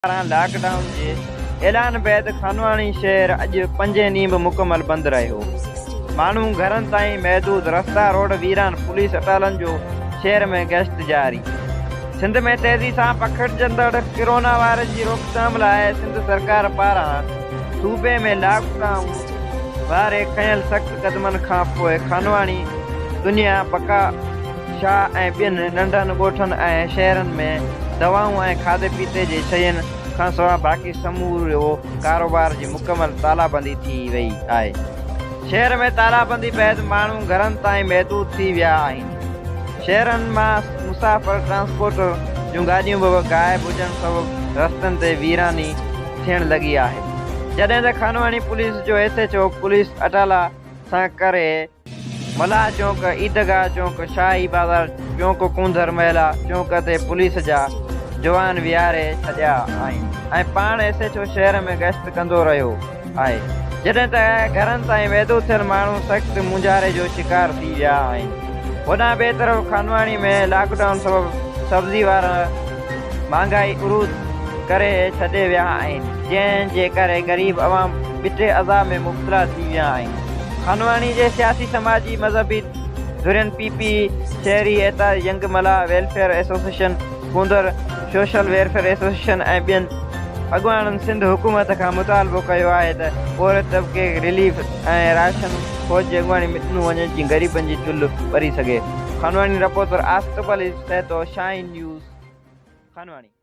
Lockdown के ऐलान बैद खानवानी शहर अज 5 ॾींहं भी मुकम्मल बंद रहो। मानू घरन ताईं महदूद, रास्ता रोड वीरान, पुलिस अटालन जो शहर में गश्त जारी। सिंध में तेजी से पखड़जंदड़ कोरोना वायरस की रोकथाम लाए सिंध सरकार पारा सूबे में लॉकडाउन वारे खयल सख्त कदमन खां पोइ खानवानी दुनिया बका शाह ऐं ॿियनि नंढनि ॻोठनि ऐं शहरनि में दवाऊं ऐं खाधे पीते जे शयुनि खां सवाइ बाक़ी समूरो कारोबार जी मुकमल तालाबंदी थी वई आहे। शहर में तालाबंदी बैदि माण्हू घरनि ताईं महदूद थी विया आहिनि। शहरनि मां मुसाफ़िर ट्रांसपोर्ट जूं गाॾियूं बि गाइब हुजण सबबु रस्तनि ते वीरानी थियण लॻी आहे। जॾहिं त खानवानी पुलिस जो SHO पुलिस अटाला सां करे मला चौक, ईदगाह चौक, शाही बाज़ार चौक, कुंदर महिला चौक ते पुलिस जा जवान विहारे छॾिया आहिनि ऐं पाण SHO शहर में गश्त कंदो रहियो आहे। जॾहिं त घरनि ताईं महदूद थियल माण्हू सख़्त मुंझारे जो शिकार थी विया आहिनि। होॾां ॿिए तरफ़ खानवानी में लॉकडाउन सबबु सब्ज़ी वारा महांगाई उरूद करे छॾे विया आहिनि, जंहिंजे करे ग़रीब अवाम ॿिटे अज़ाब में मुब्तला थी विया आहिनि। खानवानी जे सियासी, समाजी, मज़हबी धुरियुनि PP शहरी एता यंग मला वेलफेयर एसोसिएशन, कुंदर सोशल वेलफेयर एसोसिएशन ऐं ॿियनि अॻुवाननि सिंध हुकूमत खां मुतालबो कयो आहे त पोइ तबिके रिलीफ ऐं राशन फौज जी अॻुवानी में ॾिनो वञे जी ग़रीबनि जी चुल्ह ॿरी सघे। खानवानी रिपोर्टर आसिफ अली सहतो, शाहीन न्यूज़, खानवानी।